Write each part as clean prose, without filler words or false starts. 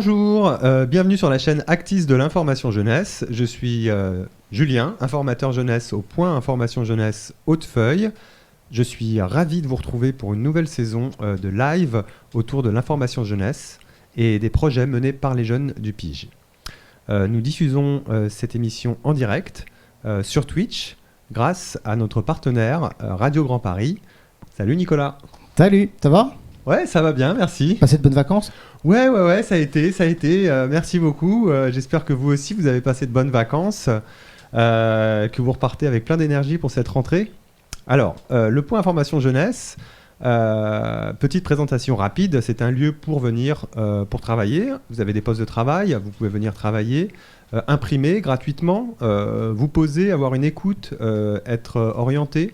Bonjour, bienvenue sur la chaîne Actis de l'information jeunesse. Je suis Julien, informateur jeunesse au Point Information Jeunesse Hautefeuille. Je suis ravi de vous retrouver pour une nouvelle saison de live autour de l'information jeunesse et des projets menés par les jeunes du PIGE. Nous diffusons cette émission en direct sur Twitch grâce à notre partenaire Radio Grand Paris. Salut Nicolas. Salut, ça va ? Ouais, ça va bien, merci. Passé de bonnes vacances ? Ouais, ça a été. Merci beaucoup. J'espère que vous aussi, vous avez passé de bonnes vacances, que vous repartez avec plein d'énergie pour cette rentrée. Alors, le Point Information Jeunesse, petite présentation rapide, c'est un lieu pour venir pour travailler. Vous avez des postes de travail, vous pouvez venir travailler, imprimer gratuitement, vous poser, avoir une écoute, être orienté,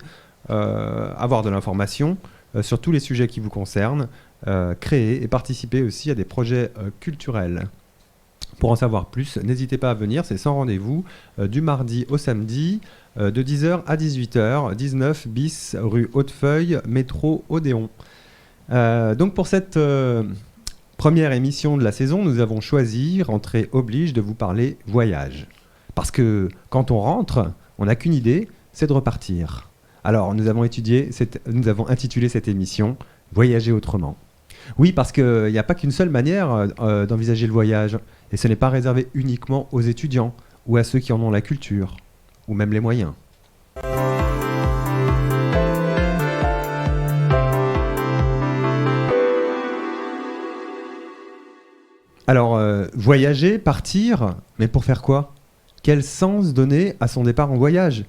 avoir de l'information sur tous les sujets qui vous concernent, créer et participer aussi à des projets culturels. Pour en savoir plus, n'hésitez pas à venir, c'est sans rendez-vous, du mardi au samedi, de 10h à 18h, 19 bis rue Hautefeuille, métro Odéon. Donc pour cette première émission de la saison, nous avons choisi, rentrée oblige, de vous parler voyage. Parce que quand on rentre, on n'a qu'une idée, c'est de repartir. Alors nous avons intitulé cette émission « Voyager autrement ». Oui, parce qu'il n'y a pas qu'une seule manière d'envisager le voyage. Et ce n'est pas réservé uniquement aux étudiants ou à ceux qui en ont la culture, ou même les moyens. Alors, voyager, partir, mais pour faire quoi ? Quel sens donner à son départ en voyage ?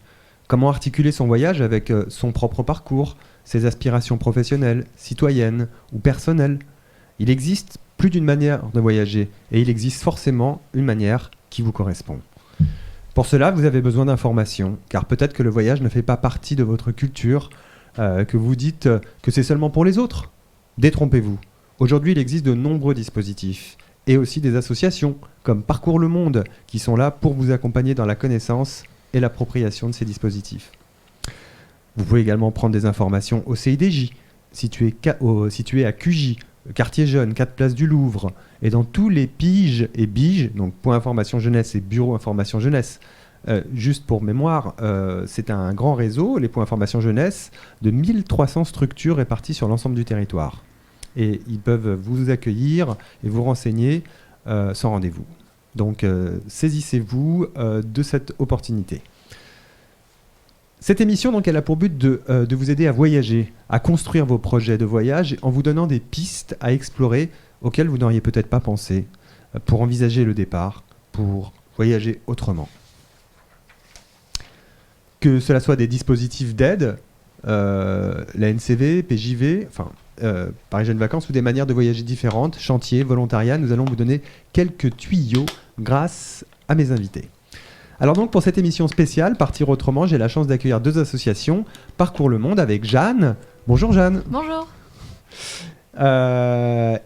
Comment articuler son voyage avec son propre parcours, ses aspirations professionnelles, citoyennes ou personnelles ? Il existe plus d'une manière de voyager et il existe forcément une manière qui vous correspond. Pour cela, vous avez besoin d'informations, car peut-être que le voyage ne fait pas partie de votre culture, que vous dites que c'est seulement pour les autres. Détrompez-vous. Aujourd'hui, il existe de nombreux dispositifs et aussi des associations comme Parcours le Monde qui sont là pour vous accompagner dans la connaissance et l'appropriation de ces dispositifs. Vous pouvez également prendre des informations au CIDJ, situé à QJ, quartier jeune, 4 places du Louvre, et dans tous les PIGE et BIGE, donc Point Information Jeunesse et Bureau Information Jeunesse. Juste pour mémoire, c'est un grand réseau, les Points Information Jeunesse, de 1300 structures réparties sur l'ensemble du territoire. Et ils peuvent vous accueillir et vous renseigner sans rendez-vous. Donc saisissez-vous de cette opportunité. Cette émission, donc, elle a pour but de vous aider à voyager, à construire vos projets de voyage en vous donnant des pistes à explorer auxquelles vous n'auriez peut-être pas pensé pour envisager le départ, pour voyager autrement. Que cela soit des dispositifs d'aide, la NCV, PJV, Paris Jeunes Vacances ou des manières de voyager différentes, chantier, volontariat, nous allons vous donner quelques tuyaux grâce à mes invités. Alors donc pour cette émission spéciale, Partir autrement, j'ai la chance d'accueillir deux associations, Parcours le Monde avec Jeanne. Bonjour Jeanne. Bonjour.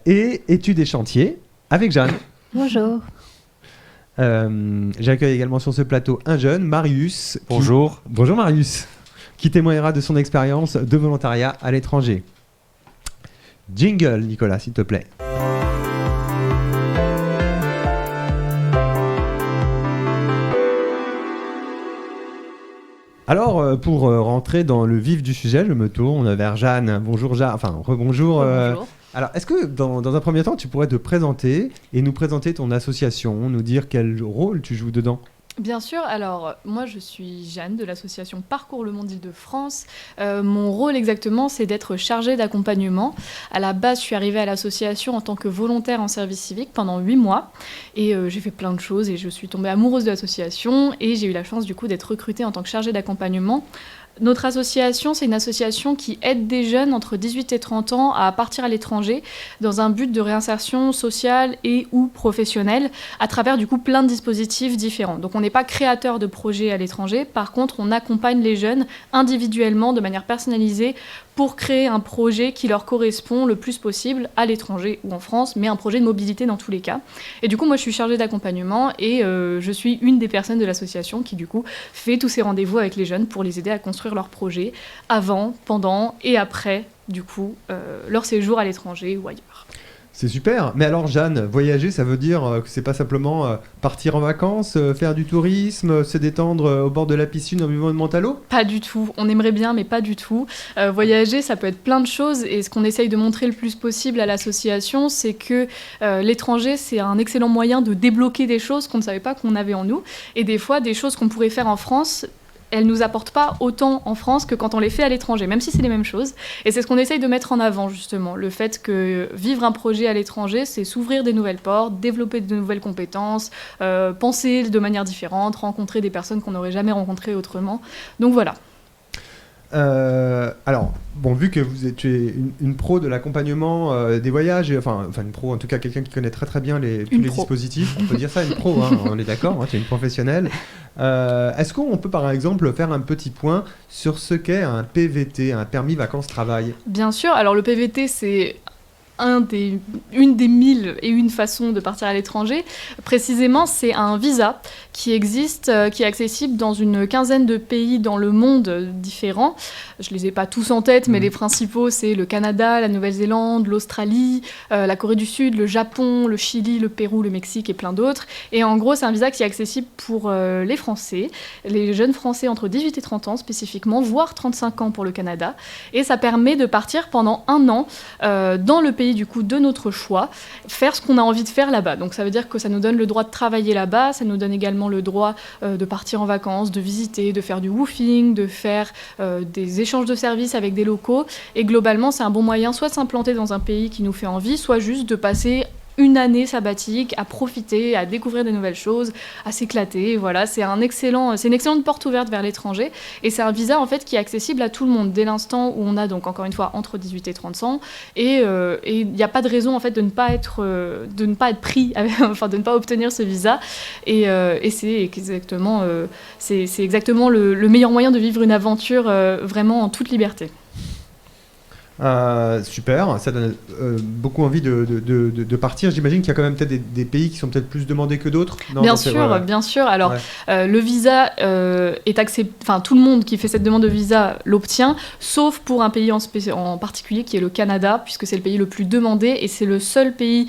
Et Études et chantiers avec Jeanne. Bonjour. J'accueille également sur ce plateau un jeune, Marius. Bonjour. Bonjour Marius, qui témoignera de son expérience de volontariat à l'étranger. Jingle, Nicolas, s'il te plaît. Alors, pour rentrer dans le vif du sujet, je me tourne vers Jeanne. Bonjour Jeanne, rebonjour. Bonjour. Alors, est-ce que dans un premier temps, tu pourrais te présenter et nous présenter ton association, nous dire quel rôle tu joues dedans ? Bien sûr, alors moi je suis Jeanne de l'association Parcours le Monde Île-de-France. Mon rôle exactement c'est d'être chargée d'accompagnement. À la base je suis arrivée à l'association en tant que volontaire en service civique pendant 8 mois et j'ai fait plein de choses et je suis tombée amoureuse de l'association et j'ai eu la chance du coup d'être recrutée en tant que chargée d'accompagnement. Notre association, c'est une association qui aide des jeunes entre 18 et 30 ans à partir à l'étranger dans un but de réinsertion sociale et ou professionnelle à travers du coup plein de dispositifs différents. Donc on n'est pas créateur de projets à l'étranger, par contre on accompagne les jeunes individuellement de manière personnalisée pour créer un projet qui leur correspond le plus possible à l'étranger ou en France, mais un projet de mobilité dans tous les cas. Et du coup, moi, je suis chargée d'accompagnement et je suis une des personnes de l'association qui, du coup, fait tous ces rendez-vous avec les jeunes pour les aider à construire leur projet avant, pendant et après, du coup, leur séjour à l'étranger ou ailleurs. C'est super. Mais alors, Jeanne, voyager, ça veut dire que c'est pas simplement partir en vacances, faire du tourisme, se détendre au bord de la piscine en buvant une menthe à l'eau? Pas du tout. On aimerait bien, mais pas du tout. Voyager, ça peut être plein de choses. Et ce qu'on essaye de montrer le plus possible à l'association, c'est que l'étranger, c'est un excellent moyen de débloquer des choses qu'on ne savait pas qu'on avait en nous. Et des fois, des choses qu'on pourrait faire en France, elles nous apportent pas autant en France que quand on les fait à l'étranger, même si c'est les mêmes choses. Et c'est ce qu'on essaye de mettre en avant, justement. Le fait que vivre un projet à l'étranger, c'est s'ouvrir des nouvelles portes, développer de nouvelles compétences, penser de manière différente, rencontrer des personnes qu'on n'aurait jamais rencontrées autrement. Donc voilà. Alors, bon, vu que tu es une pro de l'accompagnement des voyages, enfin une pro, en tout cas quelqu'un qui connaît très très bien tous les dispositifs, on peut dire ça, une pro, hein, on est d'accord, hein, tu es une professionnelle. Est-ce qu'on peut par exemple faire un petit point sur ce qu'est un PVT, un permis vacances-travail? Bien sûr, alors le PVT, c'est une des 1001 façons de partir à l'étranger. Précisément, c'est un visa qui existe, qui est accessible dans une quinzaine de pays dans le monde différents. Je ne les ai pas tous en tête, mais les principaux, c'est le Canada, la Nouvelle-Zélande, l'Australie, la Corée du Sud, le Japon, le Chili, le Pérou, le Mexique et plein d'autres. Et en gros, c'est un visa qui est accessible pour les Français, les jeunes Français entre 18 et 30 ans spécifiquement, voire 35 ans pour le Canada. Et ça permet de partir pendant 1 an dans le pays du coup de notre choix, faire ce qu'on a envie de faire là-bas. Donc ça veut dire que ça nous donne le droit de travailler là-bas, ça nous donne également le droit de partir en vacances, de visiter, de faire du woofing, de faire des échanges de services avec des locaux. Et globalement, c'est un bon moyen soit de s'implanter dans un pays qui nous fait envie, soit juste de passer une année sabbatique à profiter, à découvrir de nouvelles choses, à s'éclater. Voilà, c'est une excellente porte ouverte vers l'étranger. Et c'est un visa en fait qui est accessible à tout le monde dès l'instant où on a donc encore une fois entre 18 et 30 ans. Et il n'y a pas de raison en fait de ne pas être pris, enfin de ne pas obtenir ce visa. Et c'est exactement le meilleur moyen de vivre une aventure vraiment en toute liberté. Super, ça donne beaucoup envie de partir. J'imagine qu'il y a quand même peut-être des pays qui sont peut-être plus demandés que d'autres. Non, bien sûr. Alors, le visa est accepté. Enfin, tout le monde qui fait cette demande de visa l'obtient, sauf pour un pays en particulier qui est le Canada, puisque c'est le pays le plus demandé et c'est le seul pays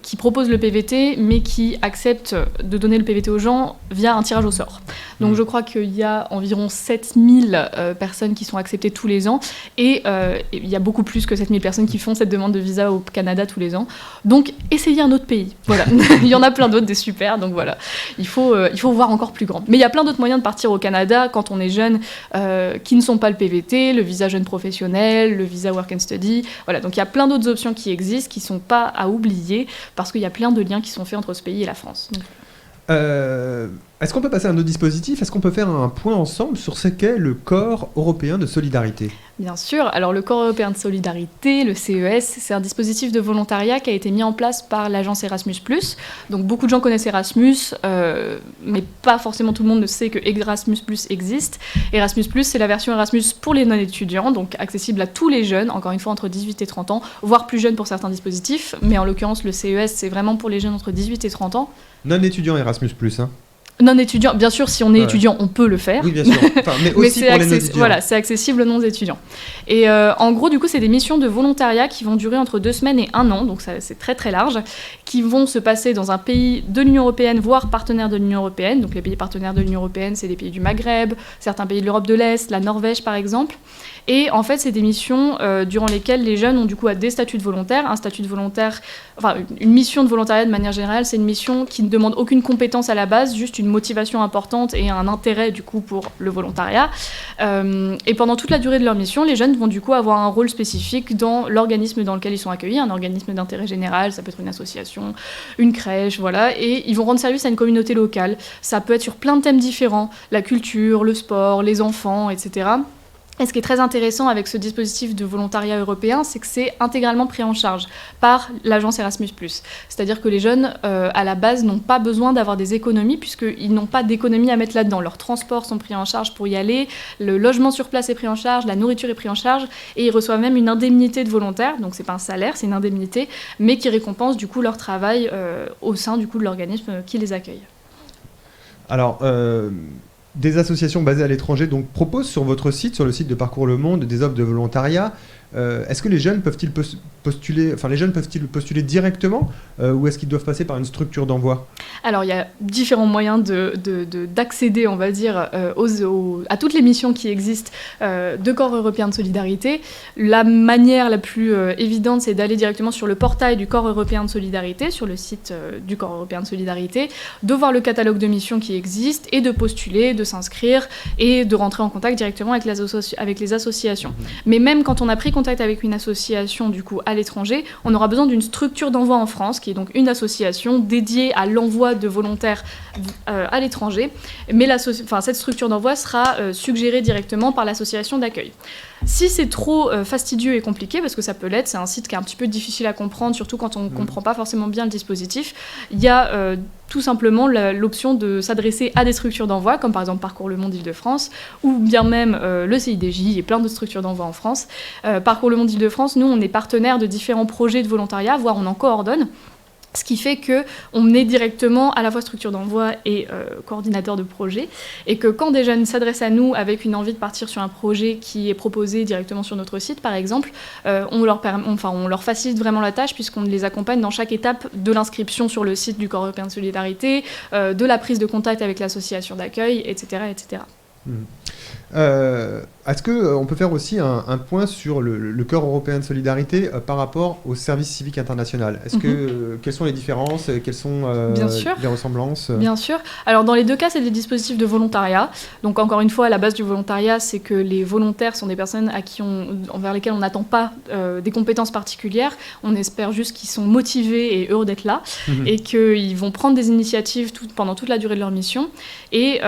qui propose le PVT, mais qui accepte de donner le PVT aux gens via un tirage au sort. Donc, je crois qu'il y a environ 7000 personnes qui sont acceptées tous les ans et il y a beaucoup plus que 7000 personnes qui font cette demande de visa au Canada tous les ans. Donc, essayez un autre pays. Voilà. Il y en a plein d'autres, des super. Donc voilà, il faut voir encore plus grand. Mais il y a plein d'autres moyens de partir au Canada quand on est jeune, qui ne sont pas le PVT, le visa jeune professionnel, le visa work and study. Voilà. Donc il y a plein d'autres options qui existent, qui ne sont pas à oublier, parce qu'il y a plein de liens qui sont faits entre ce pays et la France. Donc, est-ce qu'on peut passer à un autre dispositif? Est-ce qu'on peut faire un point ensemble sur ce qu'est le Corps européen de solidarité? Bien sûr. Alors, le Corps européen de solidarité, le CES, c'est un dispositif de volontariat qui a été mis en place par l'agence Erasmus+. Donc, beaucoup de gens connaissent Erasmus, mais pas forcément tout le monde ne sait que Erasmus+ existe. Erasmus+, c'est la version Erasmus pour les non-étudiants, donc accessible à tous les jeunes, encore une fois entre 18 et 30 ans, voire plus jeunes pour certains dispositifs. Mais en l'occurrence, le CES, c'est vraiment pour les jeunes entre 18 et 30 ans. Non-étudiant Erasmus+, hein? Non-étudiant, bien sûr, si on est étudiant, on peut le faire. Oui, bien sûr. Enfin, mais aussi pour les non-étudiants. Voilà, c'est accessible aux non-étudiants. Et en gros, du coup, c'est des missions de volontariat qui vont durer entre 2 semaines et 1 an, donc ça, c'est très très large, qui vont se passer dans un pays de l'Union européenne, voire partenaire de l'Union européenne. Donc les pays partenaires de l'Union européenne, c'est des pays du Maghreb, certains pays de l'Europe de l'Est, la Norvège par exemple. Et en fait, c'est des missions durant lesquelles les jeunes ont du coup des statuts de volontaire. Un statut de volontaire, enfin une mission de volontariat de manière générale, c'est une mission qui ne demande aucune compétence à la base, juste une motivation importante et un intérêt du coup pour le volontariat. Et pendant toute la durée de leur mission, les jeunes vont du coup avoir un rôle spécifique dans l'organisme dans lequel ils sont accueillis, un organisme d'intérêt général, ça peut être une association, une crèche, voilà. Et ils vont rendre service à une communauté locale. Ça peut être sur plein de thèmes différents, la culture, le sport, les enfants, etc. Et ce qui est très intéressant avec ce dispositif de volontariat européen, c'est que c'est intégralement pris en charge par l'agence Erasmus+. C'est-à-dire que les jeunes, à la base, n'ont pas besoin d'avoir des économies, puisqu'ils n'ont pas d'économies à mettre là-dedans. Leurs transports sont pris en charge pour y aller, le logement sur place est pris en charge, la nourriture est prise en charge, et ils reçoivent même une indemnité de volontaire, donc c'est pas un salaire, c'est une indemnité, mais qui récompense du coup leur travail au sein du coup de l'organisme qui les accueille. Alors, des associations basées à l'étranger donc proposent sur votre site, sur le site de Parcours le Monde, des offres de volontariat. Est-ce que les jeunes peuvent-ils postuler directement ou est-ce qu'ils doivent passer par une structure d'envoi ? Alors, il y a différents moyens d'accéder, on va dire, à toutes les missions qui existent de Corps européen de solidarité. La manière la plus évidente, c'est d'aller directement sur le portail du Corps européen de solidarité, sur le site du Corps européen de solidarité, de voir le catalogue de missions qui existe et de postuler, de s'inscrire et de rentrer en contact directement avec les associations. Mais même quand on a pris contact avec une association du coup à l'étranger, on aura besoin d'une structure d'envoi en France, qui est donc une association dédiée à l'envoi de volontaires à l'étranger. Mais cette structure d'envoi sera suggérée directement par l'association d'accueil. Si c'est trop fastidieux et compliqué, parce que ça peut l'être, c'est un site qui est un petit peu difficile à comprendre, surtout quand on ne comprend pas forcément bien le dispositif, il y a tout simplement l'option de s'adresser à des structures d'envoi, comme par exemple Parcours le Monde Île-de-France, ou bien même le CIDJ et plein d'autres structures d'envoi en France. Parcours le Monde Île-de-France, nous, on est partenaire de différents projets de volontariat, voire on en coordonne. Ce qui fait qu'on est directement à la fois structure d'envoi et coordinateur de projet, et que quand des jeunes s'adressent à nous avec une envie de partir sur un projet qui est proposé directement sur notre site, par exemple, on leur facilite vraiment la tâche puisqu'on les accompagne dans chaque étape de l'inscription sur le site du Corps européen de solidarité, de la prise de contact avec l'association d'accueil, etc. etc. Est-ce qu'on peut faire aussi un point sur le Corps européen de solidarité par rapport au service civique international ? Quelles sont les différences ? Quelles sont les ressemblances ? Bien sûr. Alors dans les deux cas, c'est des dispositifs de volontariat. Donc encore une fois, à la base du volontariat, c'est que les volontaires sont des personnes envers lesquelles on n'attend pas des compétences particulières. On espère juste qu'ils sont motivés et heureux d'être là et qu'ils vont prendre des initiatives pendant toute la durée de leur mission. Et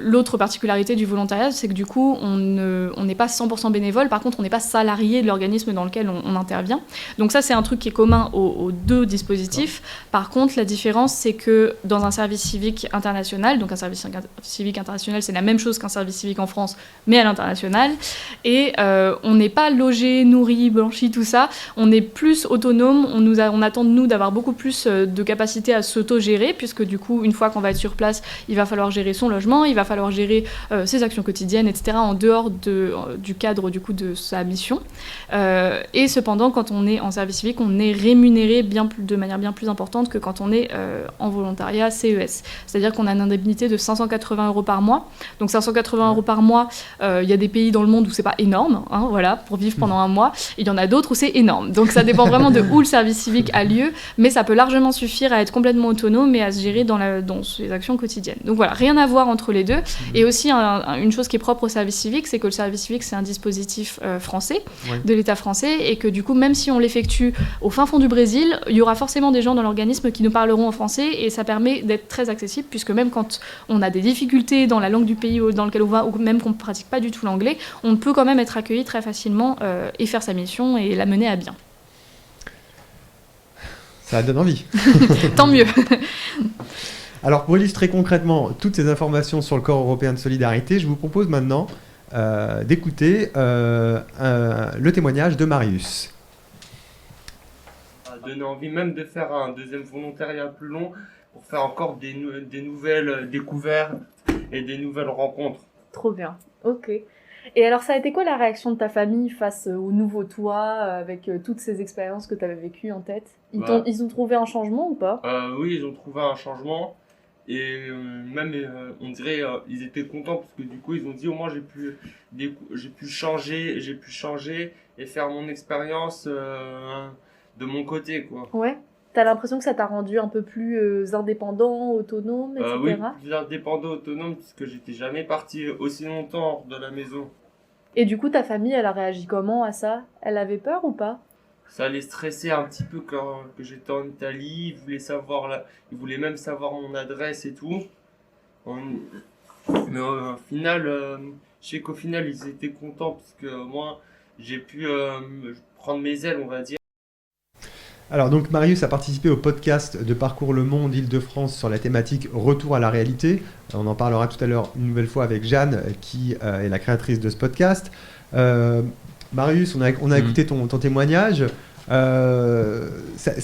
l'autre particularité du volontariat, c'est que du coup, on n'est pas 100% bénévole, par contre, on n'est pas salarié de l'organisme dans lequel on intervient. Donc ça, c'est un truc qui est commun aux deux dispositifs. Par contre, la différence, c'est que dans un service civique international, donc un service civique international, c'est la même chose qu'un service civique en France, mais à l'international, et on n'est pas logé, nourri, blanchi, tout ça, on est plus autonome, on attend de nous d'avoir beaucoup plus de capacité à s'auto-gérer, puisque du coup, une fois qu'on va être sur place, il va falloir gérer son logement, il va falloir gérer ses actions quotidiennes, etc., en dehors du cadre du coup, de sa mission. Et cependant, quand on est en service civique, on est rémunéré de manière bien plus importante que quand on est en volontariat CES. C'est-à-dire qu'on a une indemnité de 580 € par mois. Donc 580 € par mois, il y a des pays dans le monde où c'est pas énorme, hein, voilà, pour vivre pendant un mois. Il y en a d'autres où c'est énorme. Donc ça dépend vraiment de où le service civique a lieu, mais ça peut largement suffire à être complètement autonome et à se gérer dans ses actions quotidiennes. Donc voilà, rien à voir entre les deux. Et aussi, une chose qui est propre au service civique, c'est que le service civique, c'est un dispositif français, de l'État français, et que du coup, même si on l'effectue au fin fond du Brésil, il y aura forcément des gens dans l'organisme qui nous parleront en français, et ça permet d'être très accessible, puisque même quand on a des difficultés dans la langue du pays dans lequel on va, ou même qu'on ne pratique pas du tout l'anglais, on peut quand même être accueilli très facilement et faire sa mission et la mener à bien. Ça donne envie. Tant mieux. Alors, pour illustrer concrètement toutes ces informations sur le Corps européen de solidarité, je vous propose maintenant d'écouter le témoignage de Marius. Ça a donné envie même de faire un deuxième volontariat plus long pour faire encore des nouvelles découvertes et des nouvelles rencontres. Trop bien, ok. Et alors, ça a été quoi la réaction de ta famille face au nouveau toi, avec toutes ces expériences que tu avais vécues en tête ? Ils ont trouvé un changement ou pas ? Oui, ils ont trouvé un changement. Et même, on dirait, ils étaient contents parce que du coup, ils ont dit au moins j'ai pu changer et faire mon expérience de mon côté, quoi. Ouais. T'as l'impression que ça t'a rendu un peu plus indépendant, autonome, etc. Oui, plus indépendant, autonome, puisque j'étais jamais parti aussi longtemps hors de la maison. Et du coup, ta famille, elle a réagi comment à ça ? Elle avait peur ou pas ? Ça les stressait un petit peu quand j'étais en Italie. Ils voulaient même savoir mon adresse et tout. Mais au final, je sais qu'au final, ils étaient contents parce que moi, j'ai pu prendre mes ailes, on va dire. Alors donc Marius a participé au podcast de Parcours le Monde Île-de-France sur la thématique Retour à la réalité. On en parlera tout à l'heure une nouvelle fois avec Jeanne qui est la créatrice de ce podcast. Marius, on a écouté ton témoignage. Ça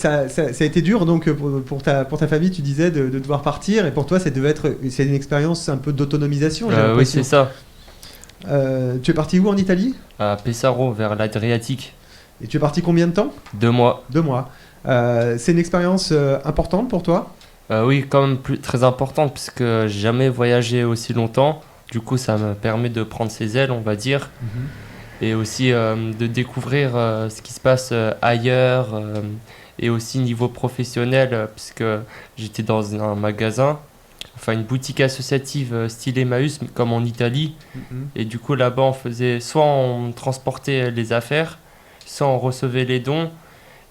a été dur donc pour ta famille, tu disais, de devoir partir, et pour toi c'est une expérience un peu d'autonomisation. Oui, c'est ça. Tu es parti où en Italie? À Pesaro, vers l'Adriatique. Et tu es parti combien de temps? 2 mois. 2 mois. C'est une expérience importante pour toi? Oui, quand même très importante, puisque j'ai jamais voyagé aussi longtemps. Du coup, ça me permet de prendre ses ailes, on va dire. Et aussi de découvrir ce qui se passe ailleurs. Et aussi niveau professionnel, puisque j'étais dans un magasin, enfin une boutique associative style Emmaüs, comme en Italie. Et du coup, là-bas, soit on transportait les affaires, soit on recevait les dons.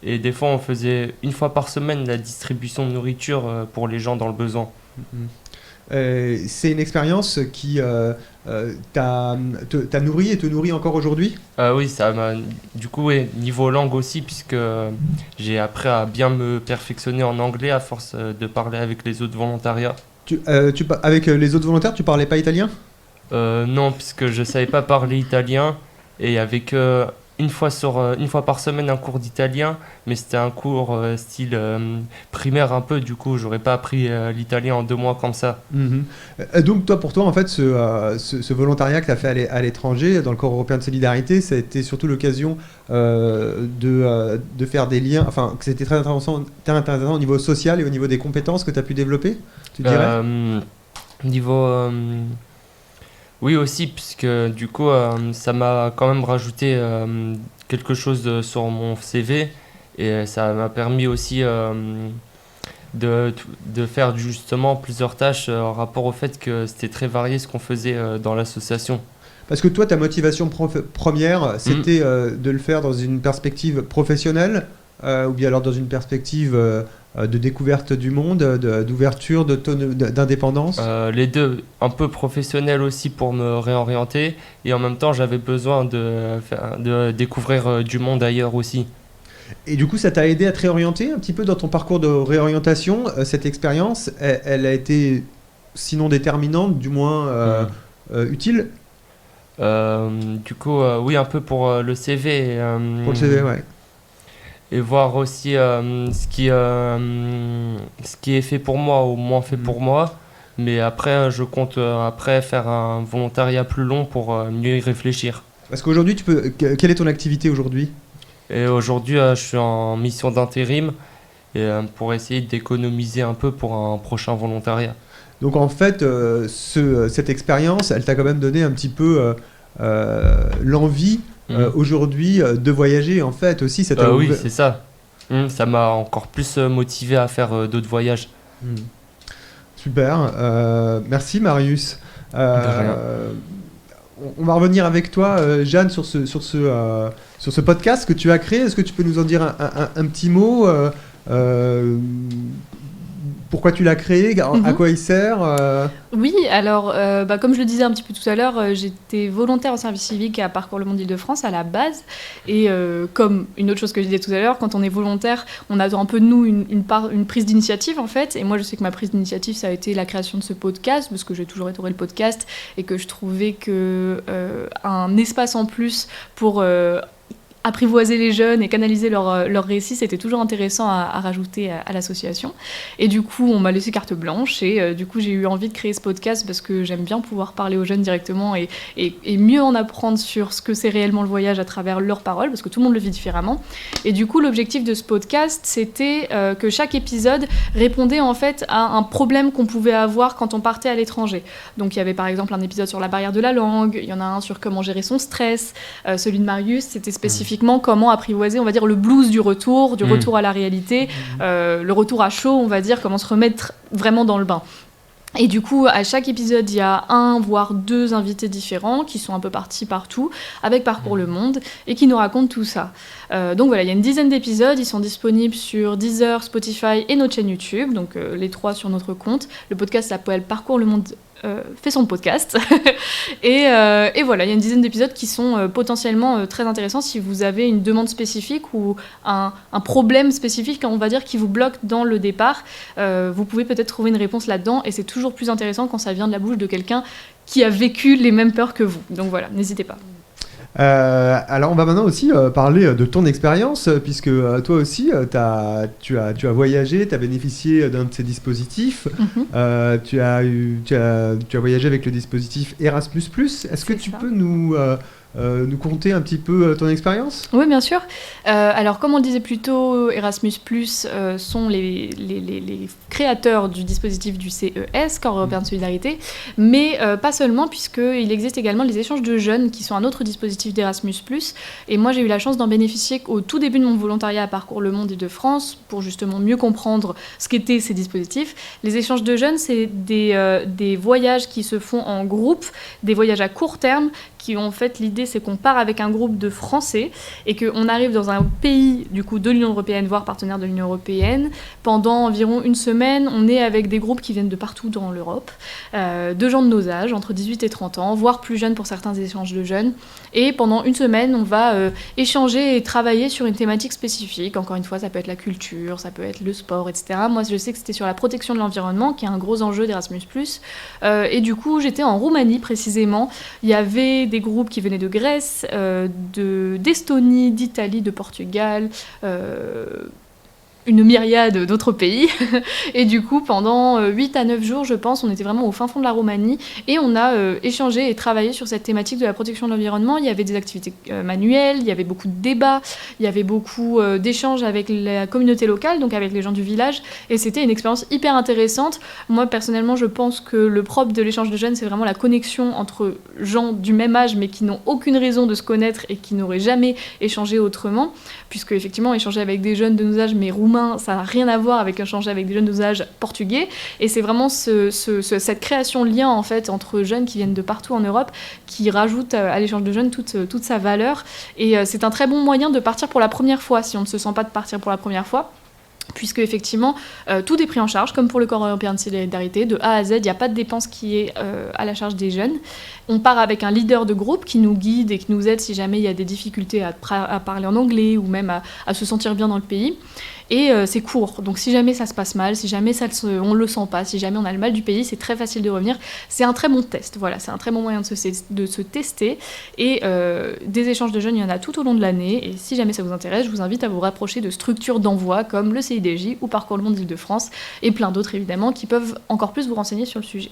Et des fois, on faisait 1 fois par semaine la distribution de nourriture pour les gens dans le besoin. C'est une expérience qui t'a nourri et te nourrit encore aujourd'hui? Oui, ça m'a. Du coup, ouais, niveau langue aussi, puisque j'ai appris à bien me perfectionner en anglais à force de parler avec les autres volontariats. Avec les autres volontaires, tu parlais pas italien? Non, puisque je savais pas parler italien et avec 1 fois par semaine un cours d'italien, mais c'était un cours style primaire un peu, du coup j'aurais pas appris l'italien en 2 mois comme ça. Donc pour toi en fait ce volontariat que tu as fait à l'étranger dans le Corps européen de solidarité, ça a été surtout l'occasion de faire des liens, enfin que c'était très intéressant au niveau social et au niveau des compétences que tu as pu développer, tu dirais? Niveau oui aussi, puisque du coup ça m'a quand même rajouté quelque chose sur mon CV et ça m'a permis aussi de faire justement plusieurs tâches en rapport au fait que c'était très varié ce qu'on faisait dans l'association. Parce que toi ta motivation première c'était de le faire dans une perspective professionnelle ou bien alors dans une perspective de découverte du monde, d'ouverture, d'indépendance? Les deux, un peu professionnel aussi pour me réorienter et en même temps j'avais besoin de découvrir du monde ailleurs aussi. Et du coup ça t'a aidé à te réorienter un petit peu dans ton parcours de réorientation, cette expérience, elle a été sinon déterminante, du moins utile? Du coup oui, un peu pour le CV. Pour le CV, ouais. Et voir aussi ce qui est fait pour moi ou moins fait pour moi. Mais après, je compte après faire un volontariat plus long pour mieux y réfléchir. Parce qu'aujourd'hui, quelle est ton activité aujourd'hui? Et aujourd'hui, je suis en mission d'intérim et pour essayer d'économiser un peu pour un prochain volontariat. Donc en fait, cette expérience, elle t'a quand même donné un petit peu l'envie aujourd'hui de voyager en fait aussi. Oui, c'est ça. Ça m'a encore plus motivé à faire d'autres voyages. Super. Merci Marius. De rien. On va revenir avec toi, Jeanne, sur ce podcast que tu as créé. Est-ce que tu peux nous en dire un petit mot? Pourquoi tu l'as créé? À quoi il sert? Oui, alors comme je le disais un petit peu tout à l'heure, j'étais volontaire en service civique à Parcours le Monde Île-de-France à la base. Et comme une autre chose que je disais tout à l'heure, quand on est volontaire, on attend un peu de nous une prise d'initiative en fait. Et moi je sais que ma prise d'initiative ça a été la création de ce podcast, parce que j'ai toujours adoré le podcast et que je trouvais que un espace en plus pour apprivoiser les jeunes et canaliser leurs récits, c'était toujours intéressant à rajouter à l'association. Et du coup, on m'a laissé carte blanche et du coup, j'ai eu envie de créer ce podcast parce que j'aime bien pouvoir parler aux jeunes directement et mieux en apprendre sur ce que c'est réellement le voyage à travers leurs paroles, parce que tout le monde le vit différemment. Et du coup, l'objectif de ce podcast, c'était que chaque épisode répondait en fait à un problème qu'on pouvait avoir quand on partait à l'étranger. Donc, il y avait par exemple un épisode sur la barrière de la langue, il y en a un sur comment gérer son stress, celui de Marius, c'était spécifiquement comment apprivoiser, on va dire, le blues du retour à la réalité, le retour à chaud, on va dire, comment se remettre vraiment dans le bain. Et du coup, à chaque épisode, il y a 1 voire 2 invités différents qui sont un peu partis partout avec Parcours le Monde et qui nous racontent tout ça. Donc voilà, il y a une dizaine d'épisodes, ils sont disponibles sur Deezer, Spotify et notre chaîne YouTube, donc les 3 sur notre compte. Le podcast s'appelle Parcours le Monde fait son podcast. et voilà, il y a une dizaine d'épisodes qui sont potentiellement très intéressants si vous avez une demande spécifique ou un problème spécifique, on va dire, qui vous bloque dans le départ. Vous pouvez peut-être trouver une réponse là-dedans et c'est toujours plus intéressant quand ça vient de la bouche de quelqu'un qui a vécu les mêmes peurs que vous. Donc voilà, n'hésitez pas. Alors, on va maintenant aussi parler de ton expérience, puisque toi aussi, tu as voyagé, tu as bénéficié d'un de ces dispositifs. Tu as voyagé avec le dispositif Erasmus+. Est-ce que tu peux nous conter un petit peu ton expérience ? Oui, bien sûr. Alors, comme on le disait plus tôt, Erasmus+, sont les créateurs du dispositif du CES, Corps européen de solidarité, mais pas seulement, puisqu'il existe également les échanges de jeunes, qui sont un autre dispositif d'Erasmus+. Et moi, j'ai eu la chance d'en bénéficier au tout début de mon volontariat à Parcours le Monde Île-de-France, pour justement mieux comprendre ce qu'étaient ces dispositifs. Les échanges de jeunes, c'est des voyages qui se font en groupe, des voyages à court terme, qui en fait, l'idée, c'est qu'on part avec un groupe de Français et qu'on arrive dans un pays du coup de l'Union européenne, voire partenaire de l'Union européenne. Pendant environ une semaine, on est avec des groupes qui viennent de partout dans l'Europe, de gens de nos âges, entre 18 et 30 ans, voire plus jeunes pour certains échanges de jeunes. Et pendant une semaine, on va échanger et travailler sur une thématique spécifique. Encore une fois, ça peut être la culture, ça peut être le sport, etc. Moi, je sais que c'était sur la protection de l'environnement, qui est un gros enjeu d'Erasmus+. Et du coup, j'étais en Roumanie, précisément. Il y avait des groupes qui venaient de Grèce, d'Estonie, d'Italie, de Portugal, une myriade d'autres pays. Et du coup, pendant 8 à 9 jours, je pense, on était vraiment au fin fond de la Roumanie et on a échangé et travaillé sur cette thématique de la protection de l'environnement. Il y avait des activités manuelles, il y avait beaucoup de débats, il y avait beaucoup d'échanges avec la communauté locale, donc avec les gens du village, et c'était une expérience hyper intéressante. Moi, personnellement, je pense que le propre de l'échange de jeunes, c'est vraiment la connexion entre gens du même âge, mais qui n'ont aucune raison de se connaître et qui n'auraient jamais échangé autrement, puisque effectivement, échanger avec des jeunes de nos âges, mais roumains, ça n'a rien à voir avec échanger avec des jeunes de âge portugais. Et c'est vraiment cette création de lien en fait, entre jeunes qui viennent de partout en Europe qui rajoute à l'échange de jeunes toute sa valeur. Et c'est un très bon moyen de partir pour la première fois, si on ne se sent pas de partir pour la première fois. Puisque effectivement, tout est pris en charge, comme pour le Corps européen de solidarité, de A à Z, il n'y a pas de dépense qui est à la charge des jeunes. On part avec un leader de groupe qui nous guide et qui nous aide si jamais il y a des difficultés à parler en anglais ou même à se sentir bien dans le pays. Et c'est court, donc si jamais ça se passe mal, si jamais on ne le sent pas, si jamais on a le mal du pays, c'est très facile de revenir. C'est un très bon test, voilà, c'est un très bon moyen de se tester. Et des échanges de jeunes, il y en a tout au long de l'année. Et si jamais ça vous intéresse, je vous invite à vous rapprocher de structures d'envoi comme le CIDJ ou Parcours le Monde Île-de-France et plein d'autres évidemment qui peuvent encore plus vous renseigner sur le sujet.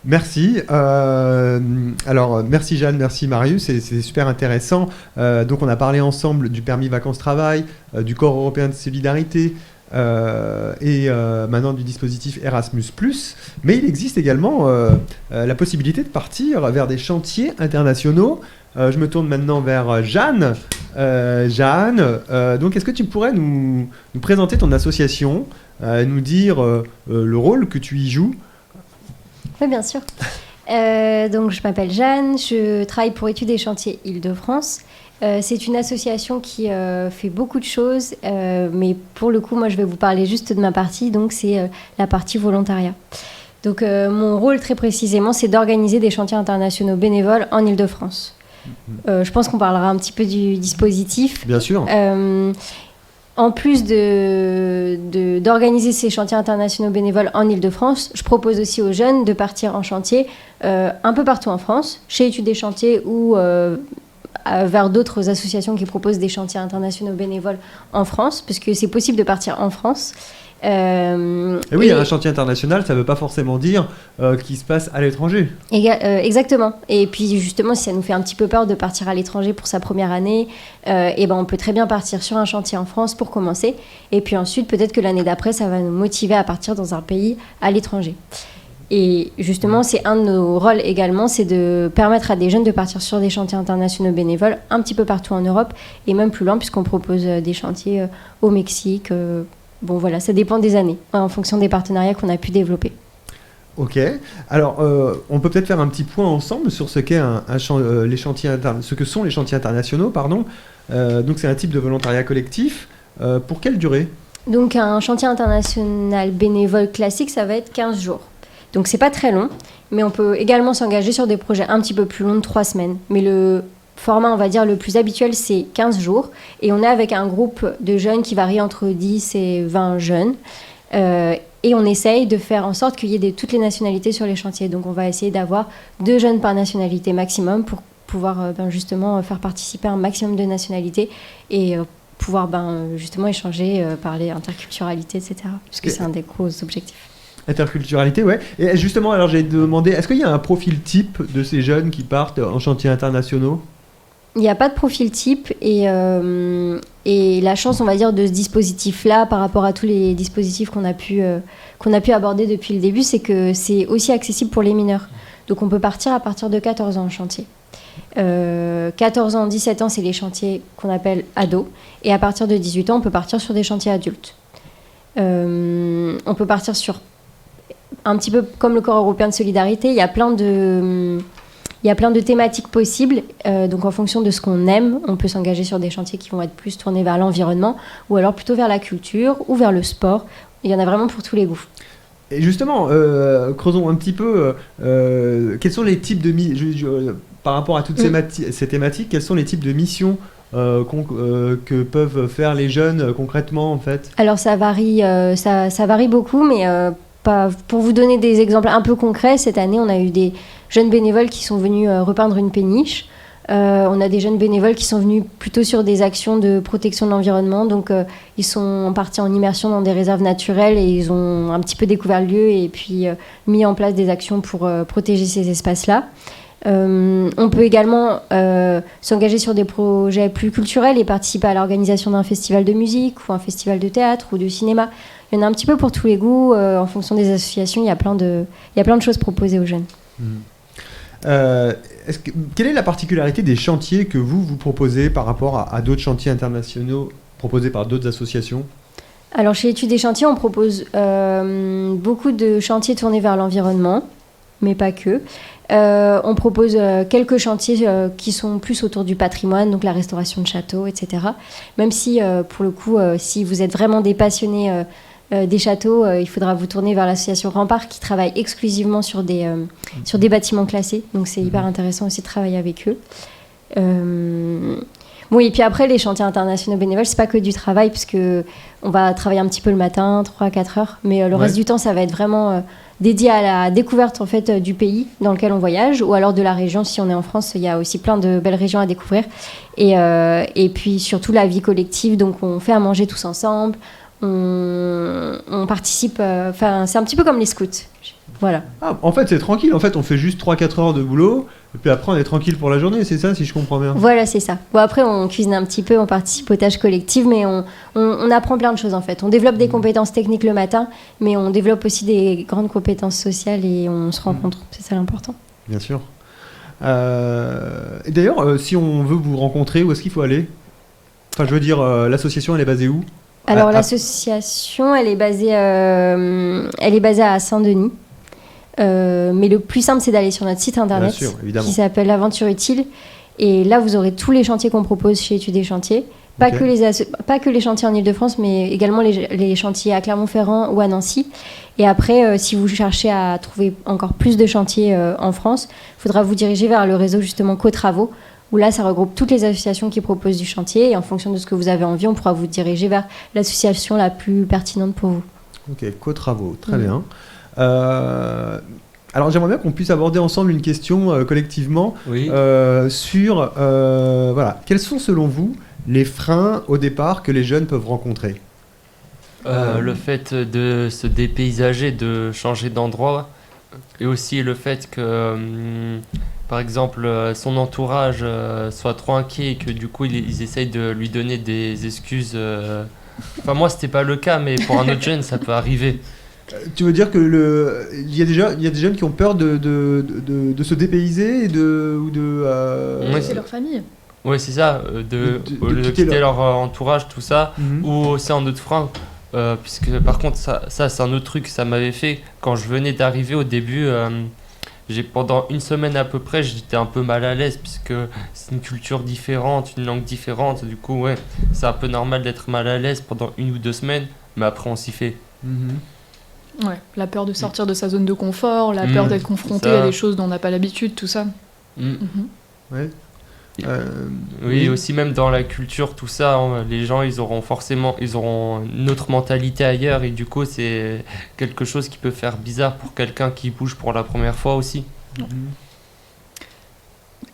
Merci. Alors, merci Jeanne, merci Marius, c'est super intéressant. Donc, on a parlé ensemble du permis vacances-travail, du Corps européen de solidarité et maintenant du dispositif Erasmus+. Mais il existe également la possibilité de partir vers des chantiers internationaux. Je me tourne maintenant vers Jeanne. Jeanne, donc est-ce que tu pourrais nous présenter ton association, nous dire le rôle que tu y joues ? Oui, bien sûr. Donc, je m'appelle Jeanne, je travaille pour Études et Chantiers Île-de-France. C'est une association qui fait beaucoup de choses, mais pour le coup, moi, je vais vous parler juste de ma partie, donc c'est la partie volontariat. Donc, mon rôle, très précisément, c'est d'organiser des chantiers internationaux bénévoles en Île-de-France. Je pense qu'on parlera un petit peu du dispositif. Bien sûr. En plus d'organiser ces chantiers internationaux bénévoles en Île-de-France, je propose aussi aux jeunes de partir en chantier un peu partout en France, chez Études et Chantiers ou vers d'autres associations qui proposent des chantiers internationaux bénévoles en France, puisque c'est possible de partir en France. Et oui, un chantier international, ça ne veut pas forcément dire qu'il se passe à l'étranger. Exactement. Et puis justement, si ça nous fait un petit peu peur de partir à l'étranger pour sa première année, et ben on peut très bien partir sur un chantier en France pour commencer. Et puis ensuite, peut-être que l'année d'après, ça va nous motiver à partir dans un pays à l'étranger. Et justement, c'est un de nos rôles également, c'est de permettre à des jeunes de partir sur des chantiers internationaux bénévoles un petit peu partout en Europe et même plus loin, puisqu'on propose des chantiers au Mexique. Bon voilà, ça dépend des années, en fonction des partenariats qu'on a pu développer. Ok. Alors, on peut peut-être faire un petit point ensemble sur ce qu'est ce que sont les chantiers internationaux, pardon. Donc, c'est un type de volontariat collectif. Pour quelle durée ? Donc, un chantier international bénévole classique, ça va être 15 jours. Donc, c'est pas très long, mais on peut également s'engager sur des projets un petit peu plus longs de 3 semaines. Mais le format, on va dire, le plus habituel, c'est 15 jours. Et on est avec un groupe de jeunes qui varie entre 10 et 20 jeunes. Et on essaye de faire en sorte qu'il y ait toutes les nationalités sur les chantiers. Donc, on va essayer d'avoir 2 jeunes par nationalité maximum pour pouvoir justement faire participer un maximum de nationalités et pouvoir justement échanger, parler interculturalité, etc. Puisque c'est un des gros objectifs. Interculturalité, ouais. Et justement, alors j'ai demandé, est-ce qu'il y a un profil type de ces jeunes qui partent en chantiers internationaux ? Il n'y a pas de profil type et la chance, on va dire, de ce dispositif-là par rapport à tous les dispositifs qu'on a pu aborder depuis le début, c'est que c'est aussi accessible pour les mineurs. Donc on peut partir à partir de 14 ans en chantier. 14 ans, 17 ans, c'est les chantiers qu'on appelle ados. Et à partir de 18 ans, on peut partir sur des chantiers adultes. On peut partir sur un petit peu comme le Corps européen de solidarité. Il y a plein de thématiques possibles. Donc en fonction de ce qu'on aime, on peut s'engager sur des chantiers qui vont être plus tournés vers l'environnement ou alors plutôt vers la culture ou vers le sport. Il y en a vraiment pour tous les goûts. Et justement, creusons un petit peu, quels sont les types de par rapport à toutes ces thématiques, quels sont les types de missions que peuvent faire les jeunes concrètement en fait ? Alors ça varie beaucoup, mais pour vous donner des exemples un peu concrets, cette année on a eu des jeunes bénévoles qui sont venus repeindre une péniche. On a des jeunes bénévoles qui sont venus plutôt sur des actions de protection de l'environnement. Donc, ils sont partis en immersion dans des réserves naturelles et ils ont un petit peu découvert le lieu et puis mis en place des actions pour protéger ces espaces-là. On peut également s'engager sur des projets plus culturels et participer à l'organisation d'un festival de musique ou un festival de théâtre ou de cinéma. Il y en a un petit peu pour tous les goûts. En fonction des associations, il y a plein de choses proposées aux jeunes. Quelle est la particularité des chantiers que vous proposez par rapport à d'autres chantiers internationaux proposés par d'autres associations ? Alors chez Études et Chantiers, on propose beaucoup de chantiers tournés vers l'environnement, mais pas que. On propose quelques chantiers qui sont plus autour du patrimoine, donc la restauration de châteaux, etc. Même si, pour le coup, si vous êtes vraiment des passionnés des châteaux, il faudra vous tourner vers l'association Rempart qui travaille exclusivement sur des bâtiments classés. Donc c'est hyper intéressant aussi de travailler avec eux. Bon, et puis après, les chantiers internationaux bénévoles, c'est pas que du travail, puisque on va travailler un petit peu le matin, 3-4 heures, mais le reste du temps, ça va être vraiment dédié à la découverte en fait, du pays dans lequel on voyage, ou alors de la région. Si on est en France, il y a aussi plein de belles régions à découvrir. Et puis surtout la vie collective, donc on fait à manger tous ensemble, on participe, c'est un petit peu comme les scouts. Voilà. Ah, en fait, c'est tranquille. En fait, on fait juste 3-4 heures de boulot, et puis après, on est tranquille pour la journée. C'est ça, si je comprends bien. Voilà, c'est ça. Bon, après, on cuisine un petit peu, on participe aux tâches collectives, mais on apprend plein de choses, en fait. On développe des compétences techniques le matin, mais on développe aussi des grandes compétences sociales et on se rencontre. C'est ça l'important. Bien sûr. Et d'ailleurs, si on veut vous rencontrer, où est-ce qu'il faut aller ? Enfin, je veux dire, l'association, elle est basée où ? Alors, l'association, elle est basée à Saint-Denis. Mais le plus simple, c'est d'aller sur notre site internet qui s'appelle l'Aventure Utile. Et là, vous aurez tous les chantiers qu'on propose chez Études et Chantiers. Pas que les chantiers en Ile-de-France, mais également les chantiers à Clermont-Ferrand ou à Nancy. Et après, si vous cherchez à trouver encore plus de chantiers en France, il faudra vous diriger vers le réseau justement Co-Travaux, où là, ça regroupe toutes les associations qui proposent du chantier. Et en fonction de ce que vous avez envie, on pourra vous diriger vers l'association la plus pertinente pour vous. Ok, Co-Travaux, très bien. Alors j'aimerais bien qu'on puisse aborder ensemble une question collectivement sur quels sont selon vous les freins au départ que les jeunes peuvent rencontrer ? Le fait de se dépaysager, de changer d'endroit, et aussi le fait que par exemple son entourage soit trop inquiet et que du coup ils essayent de lui donner des excuses. Enfin moi c'était pas le cas, mais pour un autre jeune ça peut arriver. Tu veux dire que il y a des jeunes qui ont peur de se dépayser et c'est leur famille. Oui, c'est ça, de quitter leur entourage, tout ça, ou aussi un autre frein, puisque par contre, ça c'est un autre truc, ça m'avait fait, quand je venais d'arriver au début, pendant une semaine à peu près, j'étais un peu mal à l'aise, puisque c'est une culture différente, une langue différente, du coup, ouais, c'est un peu normal d'être mal à l'aise pendant 1 ou 2 semaines, mais après on s'y fait. Ouais, la peur de sortir de sa zone de confort, la peur d'être confronté à des choses dont on n'a pas l'habitude, tout ça. Ouais. Oui, aussi même dans la culture, tout ça, les gens ils auront une autre mentalité ailleurs et du coup c'est quelque chose qui peut faire bizarre pour quelqu'un qui bouge pour la première fois aussi.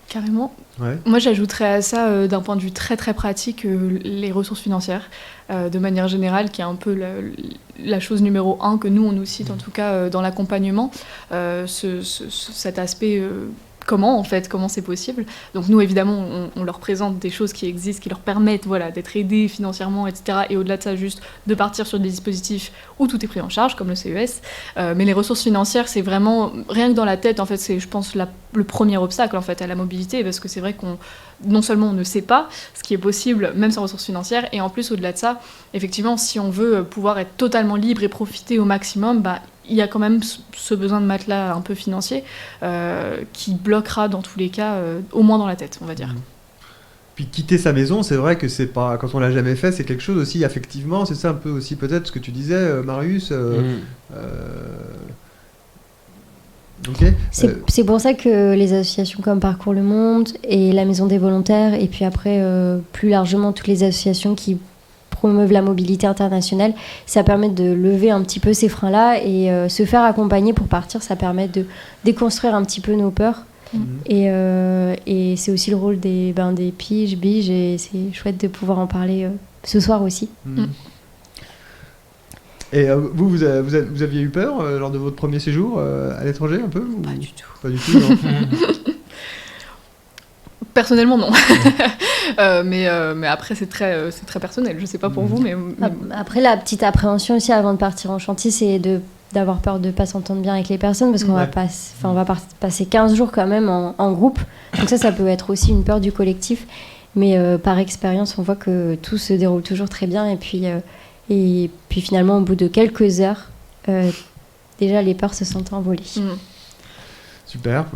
Carrément. Ouais. Moi, j'ajouterais à ça, d'un point de vue très très pratique, les ressources financières, de manière générale, qui est un peu la chose numéro 1 que nous, on nous cite, en tout cas, dans l'accompagnement. Cet aspect... comment c'est possible. Donc nous, évidemment, on leur présente des choses qui existent, qui leur permettent d'être aidés financièrement, etc. Et au-delà de ça, juste de partir sur des dispositifs où tout est pris en charge, comme le CES. Mais les ressources financières, c'est vraiment, rien que dans la tête, en fait, c'est, je pense, le premier obstacle en fait, à la mobilité, parce que c'est vrai qu'on non seulement on ne sait pas ce qui est possible, même sans ressources financières, et en plus, au-delà de ça, effectivement, si on veut pouvoir être totalement libre et profiter au maximum, il y a quand même ce besoin de matelas un peu financier qui bloquera dans tous les cas, au moins dans la tête, on va dire. Puis quitter sa maison, c'est vrai que c'est pas, quand on l'a jamais fait, c'est quelque chose aussi, affectivement, c'est ça un peu aussi peut-être ce que tu disais, Marius. Ok. C'est pour ça que les associations comme Parcours le Monde et la Maison des Volontaires, et puis après, plus largement, toutes les associations qui promeuvent la mobilité internationale, ça permet de lever un petit peu ces freins-là et se faire accompagner pour partir, ça permet de déconstruire un petit peu nos peurs. Et c'est aussi le rôle des biges, et c'est chouette de pouvoir en parler ce soir aussi. Et vous aviez eu peur lors de votre premier séjour à l'étranger un peu ou... Pas du tout. Pas du tout, non. Personnellement, non. Mais après, c'est très personnel. Je sais pas pour vous, mais... Après, la petite appréhension aussi avant de partir en chantier, c'est d'avoir peur de ne pas s'entendre bien avec les personnes, parce qu'on va passer 15 jours quand même en groupe. Donc ça peut être aussi une peur du collectif. Mais par expérience, on voit que tout se déroule toujours très bien. Et puis finalement, au bout de quelques heures, déjà les peurs se sont envolées. Super.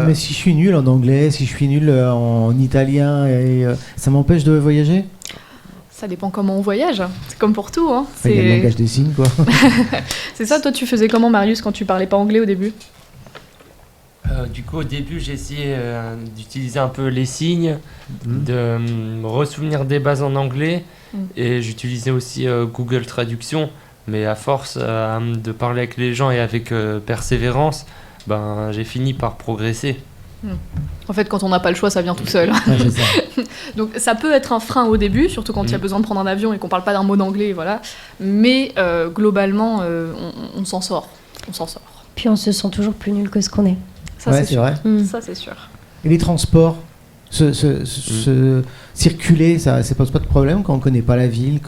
Mais si je suis nul en anglais, si je suis nul en italien, ça m'empêche de voyager ? Ça dépend comment on voyage. C'est comme pour tout. Hein. Il y a le langage des signes, quoi. C'est ça, toi tu faisais comment, Marius, quand tu parlais pas anglais au début ? Du coup, au début, j'ai essayé d'utiliser un peu les signes, de me ressouvenir des bases en anglais, et j'utilisais aussi Google Traduction, mais à force de parler avec les gens et avec persévérance, j'ai fini par progresser. En fait, quand on n'a pas le choix, ça vient tout seul. Ouais, c'est ça. Donc ça peut être un frein au début, surtout quand il y a besoin de prendre un avion et qu'on parle pas d'un mot d'anglais, voilà. Mais globalement, on s'en sort. Puis on se sent toujours plus nul que ce qu'on est. Ça, c'est sûr. vrai. Ça, c'est sûr. Et les transports, circuler, ça pose pas de problème quand on connaît pas la ville,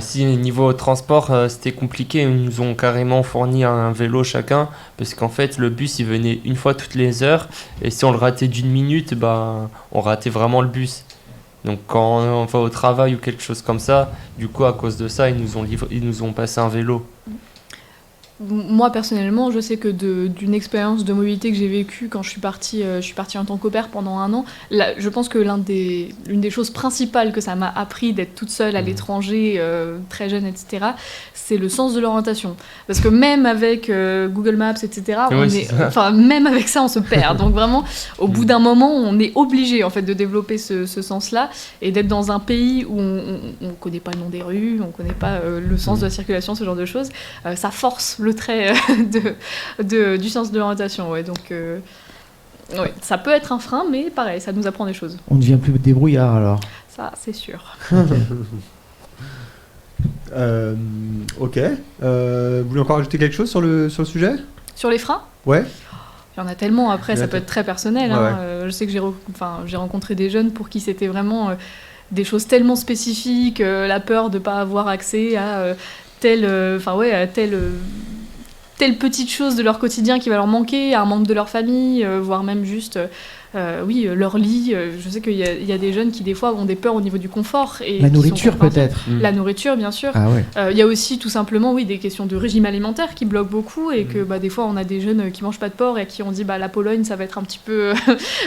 Si, niveau transport, c'était compliqué. Ils nous ont carrément fourni un vélo chacun, parce qu'en fait, le bus, il venait une fois toutes les heures, et si on le ratait d'une minute, on ratait vraiment le bus. Donc quand on va au travail ou quelque chose comme ça, du coup, à cause de ça, ils nous ont passé un vélo. Moi, personnellement, je sais que d'une expérience de mobilité que j'ai vécue quand je suis partie en tant qu'au pair pendant 1 an, là, je pense que l'une des choses principales que ça m'a appris d'être toute seule à l'étranger, très jeune, etc., c'est le sens de l'orientation. Parce que même avec Google Maps, etc., même avec ça, on se perd. Donc vraiment, au bout d'un moment, on est obligé en fait, de développer ce sens-là et d'être dans un pays où on ne connaît pas le nom des rues, on ne connaît pas le sens de la circulation, ce genre de choses. Ça force le trait du sens de l'orientation. Ouais. Donc, ça peut être un frein, mais pareil, ça nous apprend des choses. On ne devient plus débrouillard alors. Ça, c'est sûr. Ok. Vous voulez encore ajouter quelque chose sur le sujet ? Sur les freins ? Ouais. Il y en a tellement, après, ça peut être très personnel. Ouais, hein. Je sais que j'ai rencontré des jeunes pour qui c'était vraiment des choses tellement spécifiques, la peur de ne pas avoir accès à telle petite chose de leur quotidien qui va leur manquer, à un membre de leur famille, voire même juste leur lit. Je sais qu'il y a des jeunes qui des fois ont des peurs au niveau du confort. Et la nourriture peut-être. La nourriture, bien sûr. Ah ouais. Il y a aussi tout simplement des questions de régime alimentaire qui bloquent beaucoup et que des fois on a des jeunes qui mangent pas de porc et à qui on dit la Pologne ça va être un petit peu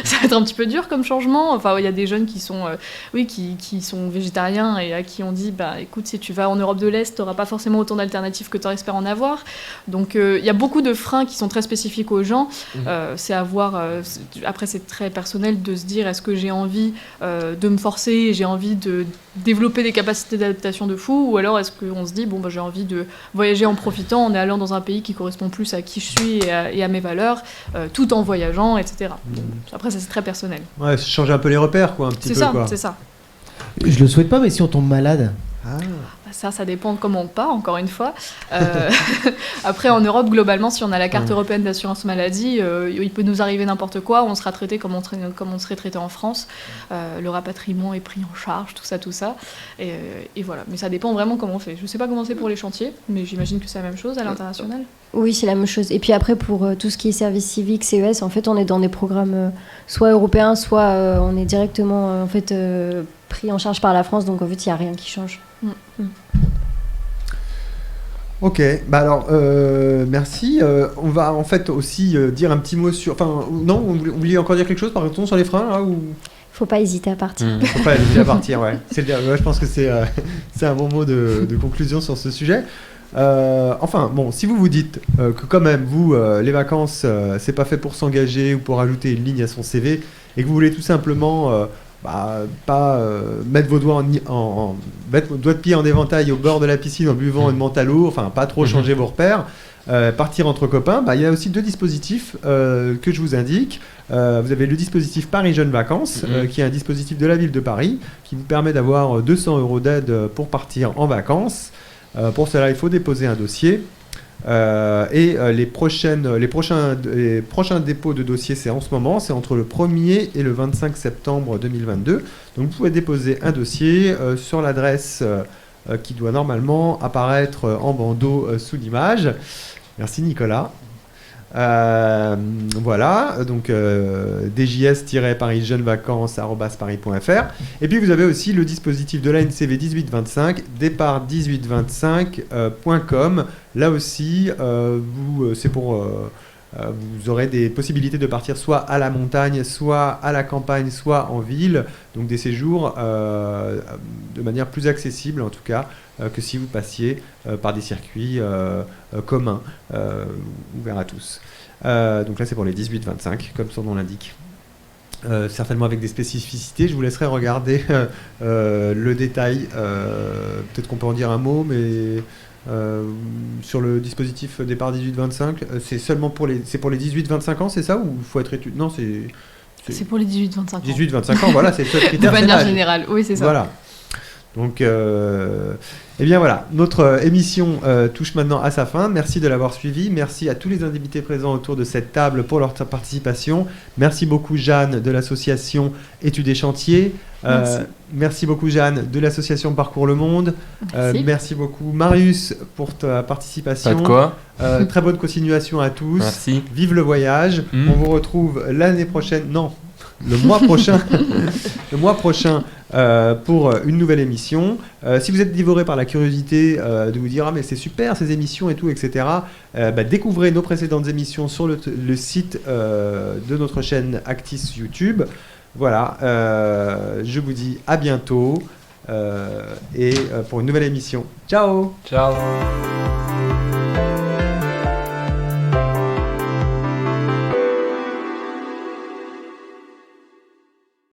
ça va être un petit peu dur comme changement. Enfin il y a des jeunes qui sont qui sont végétariens et à qui on dit écoute, si tu vas en Europe de l'Est, tu n'auras pas forcément autant d'alternatives que tu espères en avoir. Donc il y a beaucoup de freins qui sont très spécifiques aux gens. C'est à voir après c'est très personnel de se dire est-ce que j'ai envie de me forcer, j'ai envie de développer des capacités d'adaptation de fou, ou alors est-ce qu'on se dit bon j'ai envie de voyager en profitant, en allant dans un pays qui correspond plus à qui je suis et à mes valeurs, tout en voyageant, etc. Donc, après ça c'est très personnel. Ouais, changer un peu les repères, quoi, un petit peu. C'est ça. Je le souhaite pas, mais si on tombe malade. Ça dépend de comment on part, encore une fois. Après, en Europe, globalement, si on a la carte européenne d'assurance maladie, il peut nous arriver n'importe quoi, on sera traité comme on serait traité en France. Le rapatriement est pris en charge, tout ça. Et voilà. Mais ça dépend vraiment comment on fait. Je ne sais pas comment c'est pour les chantiers, mais j'imagine que c'est la même chose à l'international. Oui, c'est la même chose. Et puis après, pour tout ce qui est service civique, CES, en fait, on est dans des programmes soit européens, soit on est directement pris en charge par la France. Donc en fait, il n'y a rien qui change. Ok, bah alors merci. On va en fait aussi dire un petit mot sur. Enfin, non, vous vouliez encore dire quelque chose par exemple sur les freins là, ou... Faut pas hésiter à partir. Faut pas hésiter à partir, ouais. Je pense que c'est un bon mot de conclusion sur ce sujet. Enfin, bon, si vous vous dites que quand même, vous, les vacances, c'est pas fait pour s'engager ou pour ajouter une ligne à son CV, et que vous voulez tout simplement pas mettre vos doigts mettre vos doigts de pied en éventail au bord de la piscine en buvant une menthe à l'eau, enfin pas trop changer vos repères, partir entre copains, il y a aussi 2 dispositifs que je vous indique. Vous avez le dispositif Paris Jeunes Vacances, qui est un dispositif de la ville de Paris, qui vous permet d'avoir 200 € d'aide pour partir en vacances. Pour cela, il faut déposer un dossier. Les prochains dépôts de dossiers, c'est en ce moment, c'est entre le 1er et le 25 septembre 2022. Donc vous pouvez déposer un dossier sur l'adresse qui doit normalement apparaître en bandeau sous l'image. Merci Nicolas. Voilà, donc djs-parisjeunesvacances@paris.fr. Et puis vous avez aussi le dispositif de l'ANCV 1825, départ1825.com. Là aussi, c'est pour vous aurez des possibilités de partir soit à la montagne, soit à la campagne, soit en ville. Donc des séjours de manière plus accessible en tout cas que si vous passiez par des circuits communs, ouverts à tous. Donc là c'est pour les 18-25 comme son nom l'indique. Certainement avec des spécificités. Je vous laisserai regarder le détail. Peut-être qu'on peut en dire un mot, mais sur le dispositif départ 18-25, c'est seulement pour les 18-25 ans, c'est ça, ou il faut être étudiant? Non, c'est pour les 18-25 ans. 18-25 ans, voilà, c'est le seul critère. De manière générale, oui, c'est ça. Voilà. Donc, eh bien voilà, notre émission touche maintenant à sa fin. Merci de l'avoir suivi. Merci à tous les invités présents autour de cette table pour leur participation. Merci beaucoup Jeanne de l'association Études et Chantiers. Merci beaucoup Jeanne de l'association Parcours le Monde. Merci beaucoup Marius pour ta participation. Pas de quoi. Très bonne continuation à tous. Merci. Vive le voyage. On vous retrouve l'année prochaine. Non. Le mois prochain, pour une nouvelle émission. Si vous êtes dévoré par la curiosité de vous dire ah mais c'est super ces émissions et tout, etc. Découvrez nos précédentes émissions sur le site de notre chaîne Actis YouTube. Voilà, je vous dis à bientôt et pour une nouvelle émission. Ciao. Ciao.